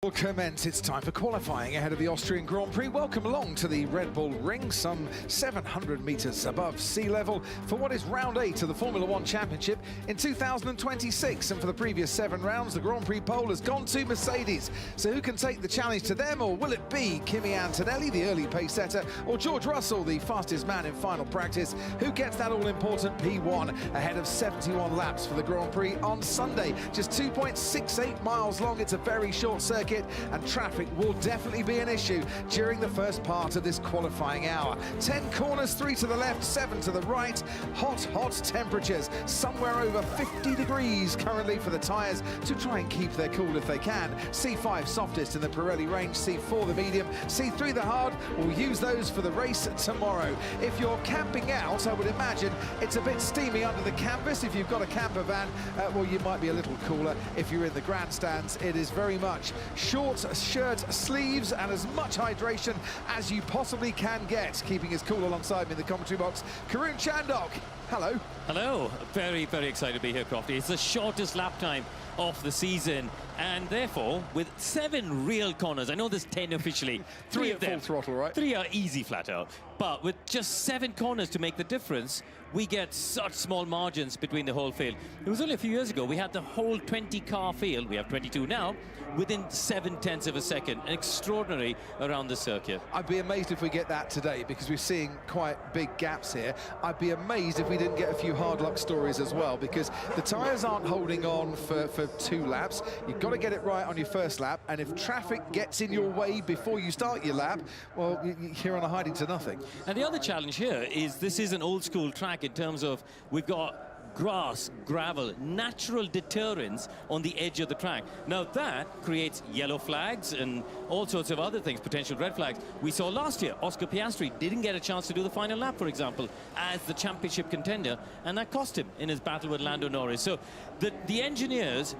Will commence. It's time for qualifying ahead of the Austrian Grand Prix. Welcome along to the Red Bull Ring, some 700 metres above sea level, for what is round 8 of the Formula One Championship in 2026. And for the previous 7 rounds, the Grand Prix pole has gone to Mercedes. So who can take the challenge to them, or will it be Kimi Antonelli, the early pace setter, or George Russell, the fastest man in final practice? Who gets that all-important P1 ahead of 71 laps for the Grand Prix on Sunday? Just 2.68 miles long. It's a very short circuit, and traffic will definitely be an issue during the first part of this qualifying hour. 10 corners, 3 to the left, 7 to the right. Hot temperatures, somewhere over 50 degrees currently for the tyres to try and keep their cool if they can. C5 softest in the Pirelli range, C4 the medium, C3 the hard. We'll use those for the race tomorrow. If you're camping out, I would imagine it's a bit steamy under the canvas. If you've got a camper van, well, you might be a little cooler. If you're in the grandstands, it is very much short shirt, sleeves, and as much hydration as you possibly can get. Keeping us cool alongside me in the commentary box, Karun Chandok. Hello. Hello. Very excited to be here, Crofty. It's the shortest lap time of the season, and therefore, with 7 real corners, I know there's 10 officially, 3 of them, full throttle, right? 3 are easy flat out, but with just 7 corners to make the difference, we get such small margins between the whole field. It was only a few years ago, we had the whole 20-car field, we have 22 now, within 0.7 of a second. Extraordinary around the circuit. I'd be amazed if we get that today, because we're seeing quite big gaps here. I'd be amazed if we didn't get a few hard luck stories as well, because the tyres aren't holding on for 2 laps. You've got to get it right on your first lap, and if traffic gets in your way before you start your lap, well, you're on a hiding to nothing. And the other challenge here is this is an old school track in terms of we've got grass, gravel, natural deterrents on the edge of the track. Now that creates yellow flags and all sorts of other things, potential red flags. We saw last year, Oscar Piastri didn't get a chance to do the final lap, for example, as the championship contender, and that cost him in his battle with Lando Norris. So the engineers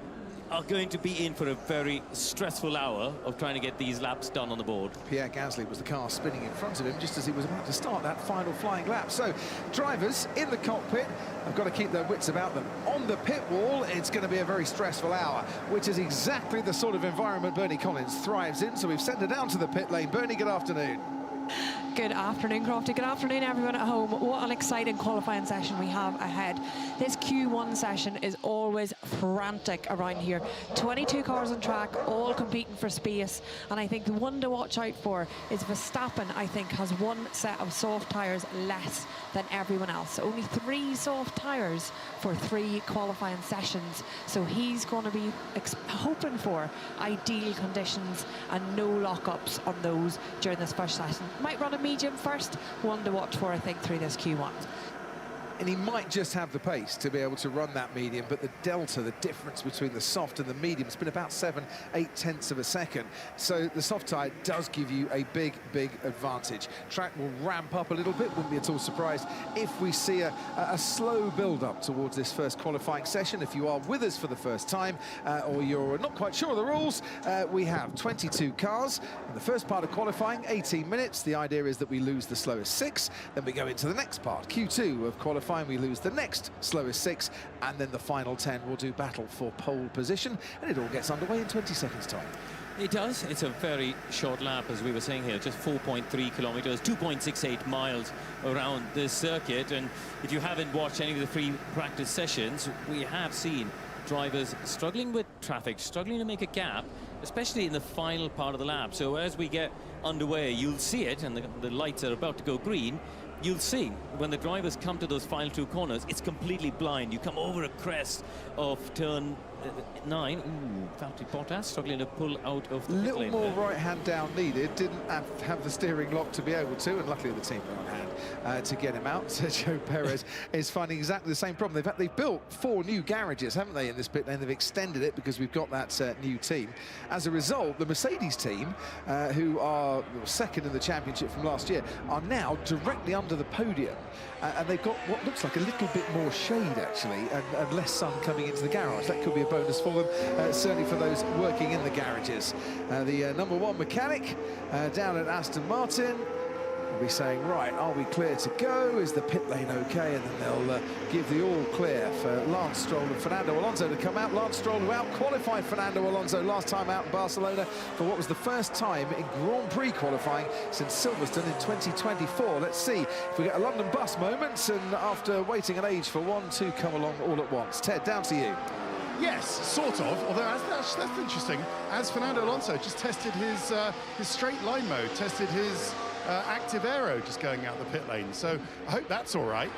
are going to be in for a very stressful hour of trying to get these laps done on the board. Pierre Gasly was the car spinning in front of him just as he was about to start that final flying lap. So drivers in the cockpit have got to keep their wits about them. On the pit wall, it's going to be a very stressful hour, which is exactly the sort of environment Bernie Collins thrives in. So we've sent her down to the pit lane. Bernie, good afternoon. Good afternoon, Crofty. Good afternoon, everyone at home. What an exciting qualifying session we have ahead. This Q1 session is always frantic around here. 22 cars on track, all competing for space. And I think the one to watch out for is Verstappen, I think, has 1 set of soft tyres less than everyone else. So only 3 soft tyres for 3 qualifying sessions. So he's going to be hoping for ideal conditions and no lockups on those during this first session. Might run a medium first, one to watch for, I think, through this Q1. And he might just have the pace to be able to run that medium, but the delta, the difference between the soft and the medium, has been about 7/8 of a second. So the soft tyre does give you a big advantage. Track will ramp up a little bit. Wouldn't be at all surprised if we see a slow build-up towards this first qualifying session. If you are with us for the first time, or you're not quite sure of the rules, we have 22 cars. In the first part of qualifying, 18 minutes. The idea is that we lose the slowest 6, then we go into the next part, Q2 of qualifying. We lose the next slowest 6, and then the final 10 will do battle for pole position, and it all gets underway in 20 seconds time. It does. It's a very short lap, as we were saying here, just 4.3 kilometers, 2.68 miles around this circuit. And if you haven't watched any of the free practice sessions, we have seen drivers struggling with traffic, struggling to make a gap, especially in the final part of the lap. So as we get underway, you'll see it, and the lights are about to go green. You'll see when the drivers come to those final 2 corners, it's completely blind. You come over a crest of turn 9. Ooh, Valtteri Bottas struggling to pull out of the pit lane. Little more right hand down needed. Didn't have the steering lock to be able to, and luckily the team were on hand to get him out. Sergio Perez is finding exactly the same problem. They've built 4 new garages, haven't they, in this pit lane? They've extended it because we've got that new team. As a result, the Mercedes team, who are second in the championship from last year, are now directly under the podium, and they've got what looks like a little bit more shade actually, and less sun coming into the garage. That could be a bonus for them, certainly for those working in the garages. The number 1 mechanic down at Aston Martin They'll be saying, right, are we clear to go? Is the pit lane okay? And then they'll give the all clear for Lance Stroll and Fernando Alonso to come out. Lance Stroll, who out-qualified Fernando Alonso last time out in Barcelona for what was the first time in Grand Prix qualifying since Silverstone in 2024. Let's see if we get a London bus moment, and after waiting an age for one, two come along all at once. Ted, down to you. Yes, sort of, although that's interesting, as Fernando Alonso just tested his straight line mode, tested his active aero just going out the pit lane. So I hope that's all right,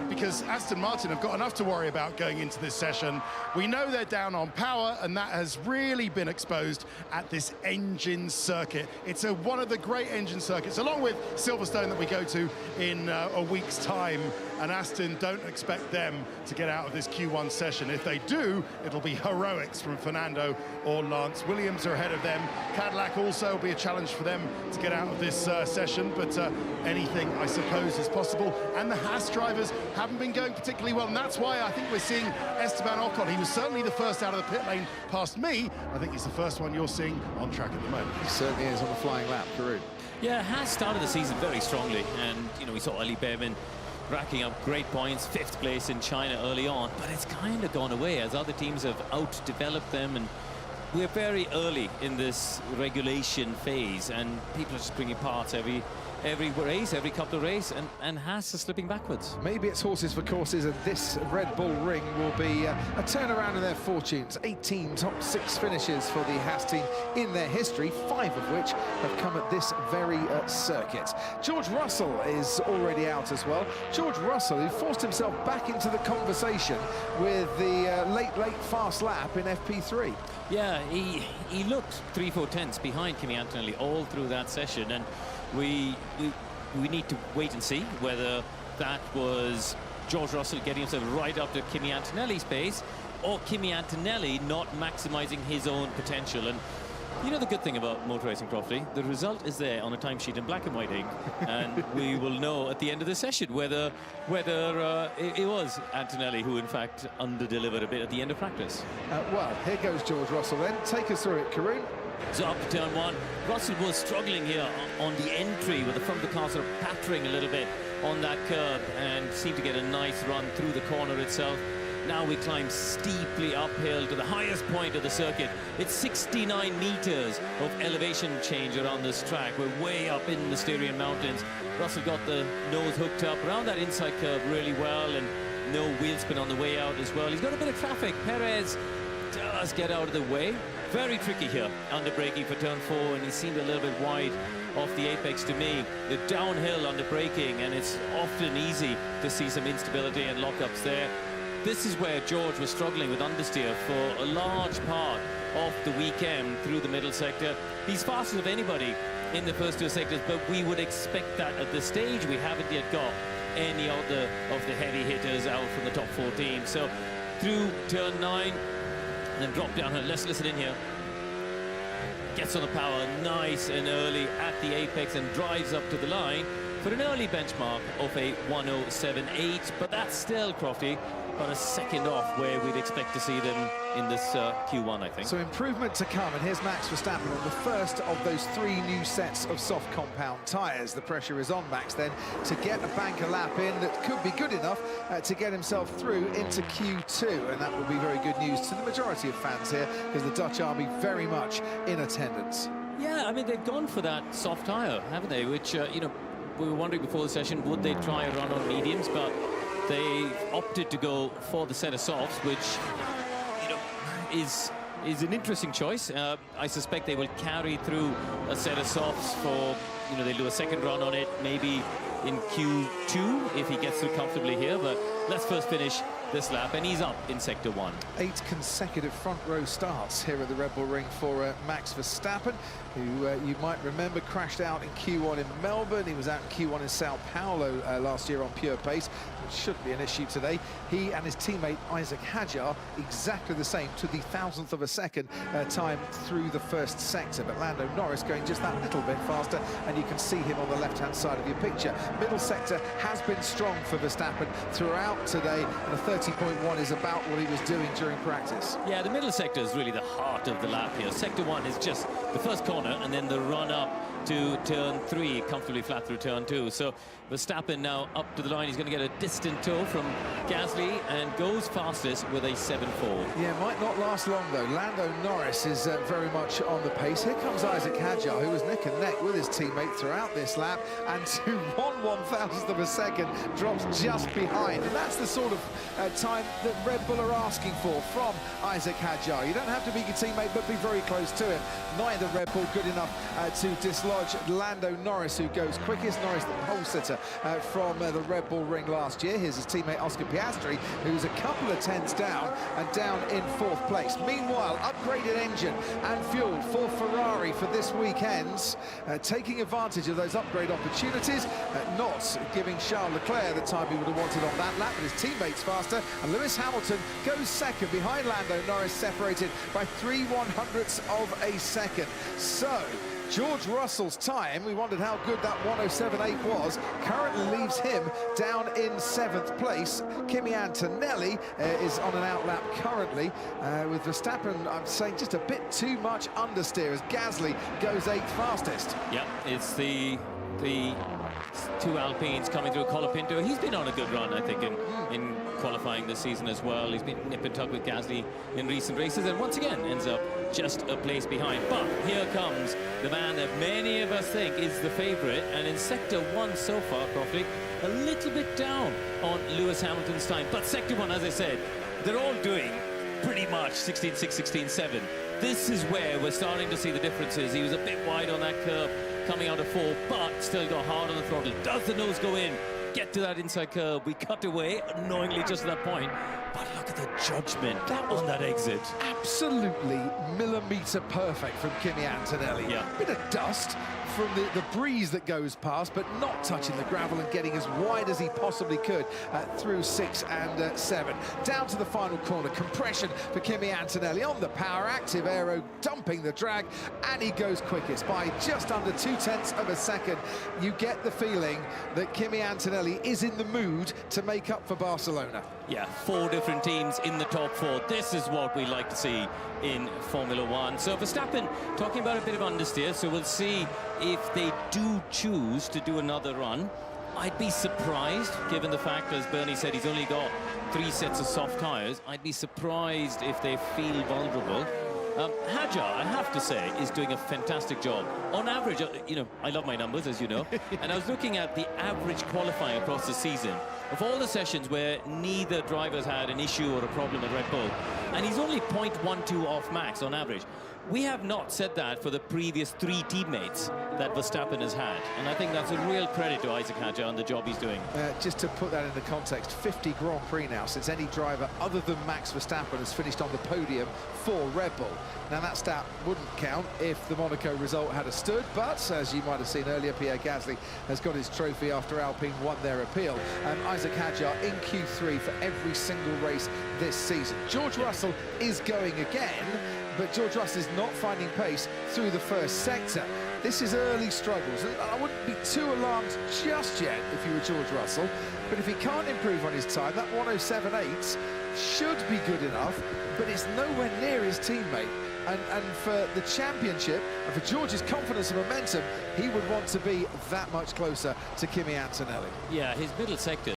because Aston Martin have got enough to worry about going into this session. We know they're down on power, and that has really been exposed at this engine circuit. It's one of the great engine circuits, along with Silverstone, that we go to in a week's time. And Aston don't expect them to get out of this Q1 session. If they do, it'll be heroics from Fernando or Lance. Williams are ahead of them. Cadillac also will be a challenge for them to get out of this session, but anything, I suppose, is possible. And the Haas drivers haven't been going particularly well, and that's why I think we're seeing Esteban Ocon. He was certainly the first out of the pit lane past me. I think he's the first one you're seeing on track at the moment. He certainly is on the flying lap, Karun. Yeah, Haas started the season very strongly, and, you know, we saw Ali Behrman racking up great points, 5th place in China early on, but it's kind of gone away as other teams have outdeveloped them, and we're very early in this regulation phase, and people are just bringing parts every race, every couple of races, and Haas is slipping backwards. Maybe it's horses for courses, and this Red Bull Ring will be a turnaround in their fortunes. 18 top 6 finishes for the Haas team in their history, 5 of which have come at this very circuit. George Russell is already out as well. George Russell, who forced himself back into the conversation with the late fast lap in FP3. Yeah, he looked 3-4 tenths behind Kimi Antonelli all through that session, and we need to wait and see whether that was George Russell getting himself right up to Kimi Antonelli's pace, or Kimi Antonelli not maximizing his own potential. And you know the good thing about motor racing, Crofty, the result is there on a timesheet in black and white ink, and we will know at the end of the session whether it was Antonelli who in fact under-delivered a bit at the end of practice. Well, here goes George Russell then. Take us through it, Karun. So up to turn 1, Russell was struggling here on the entry with the front of the car sort of pattering a little bit on that curb, and seemed to get a nice run through the corner itself. Now we climb steeply uphill to the highest point of the circuit. It's 69 meters of elevation change around this track. We're way up in the Styrian Mountains. Russell got the nose hooked up around that inside curve really well, and no wheel spin on the way out as well. He's got a bit of traffic. Perez does get out of the way. Very tricky here, under braking for turn 4, and he seemed a little bit wide off the apex to me. The downhill under braking, and it's often easy to see some instability and lockups there. This is where George was struggling with understeer for a large part of the weekend through the middle sector. He's fastest of anybody in the first 2 sectors, but we would expect that at this stage. We haven't yet got any of the heavy hitters out from the top 14. So through turn 9, then drop down here. Let's listen in here. Gets on the power nice and early at the apex and drives up to the line for an early benchmark of a 107.8, but that's still, Crofty, about a second off where we'd expect to see them in this Q1, I think. So improvement to come, and here's Max Verstappen on the first of those 3 new sets of soft compound tyres. The pressure is on Max then to get a banker lap in that could be good enough to get himself through into Q2, and that will be very good news to the majority of fans here, because the Dutch Army very much in attendance. Yeah, I mean, they've gone for that soft tyre, haven't they? Which, you know, we were wondering before the session, would they try a run on mediums, but they opted to go for the set of softs, which, you know, is an interesting choice. I suspect they will carry through a set of softs for, you know, they'll do a second run on it, maybe in Q2 if he gets through comfortably here. But let's first finish this lap, and he's up in Sector 1. 8 consecutive front row starts here at the Red Bull Ring for Max Verstappen, who you might remember crashed out in Q1 in Melbourne. He was out in Q1 in Sao Paulo last year on pure pace, which shouldn't be an issue today. He and his teammate Isaac Hadjar exactly the same to the 1,000th of a second time through the first sector, but Lando Norris going just that little bit faster, and you can see him on the left-hand side of your picture. Middle sector has been strong for Verstappen throughout today, and the 30.1 is about what he was doing during practice. Yeah, the middle sector is really the heart of the lap here. Sector 1 is just the first corner and then the run up to turn 3, comfortably flat through turn 2. So Verstappen now up to the line. He's going to get a distant toe from Gasly and goes fastest with a 7.4. Yeah, might not last long though. Lando Norris is very much on the pace. Here comes Isaac Hadjar, who was neck and neck with his teammate throughout this lap, and to 1/1000th of a second drops just behind. And that's the sort of time that Red Bull are asking for from Isaac Hadjar. You don't have to be your teammate, but be very close to him. Neither Red Bull good enough to dislodge Lando Norris, who goes quickest. Norris, the pole sitter from the Red Bull ring last year. Here's his teammate Oscar Piastri, who's a couple of tenths down and down in 4th place. Meanwhile, upgraded engine and fuel for Ferrari for this weekend, taking advantage of those upgrade opportunities, not giving Charles Leclerc the time he would have wanted on that lap, but his teammates faster, and Lewis Hamilton goes second behind Lando Norris, separated by 3/100ths of a second. So George Russell's time, we wondered how good that 1:07.8 was, currently leaves him down in 7th place. Kimi Antonelli is on an outlap currently, with Verstappen, I'm saying, just a bit too much understeer as Gasly goes 8th fastest. Yeah, it's the two Alpines coming through. Colapinto, he's been on a good run, I think, in qualifying this season as well. He's been nip and tuck with Gasly in recent races, and once again ends up just a place behind. But here comes the man that many of us think is the favourite, and in Sector 1 so far, Crofty, a little bit down on Lewis Hamilton's time. But Sector 1, as I said, they're all doing pretty much 16.6, 16.7. This is where we're starting to see the differences. He was a bit wide on that curve coming out of 4, but still got hard on the throttle. Does the nose go in? Get to that inside curve. We cut away annoyingly just at that point. But look at the judgment on that exit. Absolutely millimetre perfect from Kimi Antonelli. Yeah. Bit of dust from the breeze that goes past, but not touching the gravel and getting as wide as he possibly could through 6 and 7. Down to the final corner, compression for Kimi Antonelli on the power, active aero, dumping the drag, and he goes quickest by just under 0.2 of a second. You get the feeling that Kimi Antonelli is in the mood to make up for Barcelona. Yeah, 4 different teams in the top 4. This is what we like to see in Formula 1. So Verstappen talking about a bit of understeer, so we'll see if they do choose to do another run. I'd be surprised, given the fact, as Bernie said, he's only got 3 sets of soft tyres. I'd be surprised if they feel vulnerable. Hadjar, I have to say, is doing a fantastic job. On average, you know, I love my numbers, as you know, and I was looking at the average qualifying across the season of all the sessions where neither drivers had an issue or a problem at Red Bull, and he's only 0.12 off max on average. We have not said that for the previous 3 teammates that Verstappen has had, and I think that's a real credit to Isaac Hadjar and the job he's doing. Just to put that into context, 50 Grand Prix now since any driver other than Max Verstappen has finished on the podium for Red Bull. Now that stat wouldn't count if the Monaco result had stood, but as you might have seen earlier, Pierre Gasly has got his trophy after Alpine won their appeal. Isaac Hadjar in Q3 for every single race this season. George Russell is going again, but George Russell is not finding pace through the first sector. This is early struggles, and I wouldn't be too alarmed just yet if you were George Russell, but if he can't improve on his time, that 1:07.8 should be good enough, but it's nowhere near his teammate. And for the championship, and for George's confidence and momentum, he would want to be that much closer to Kimi Antonelli. Yeah, his middle sector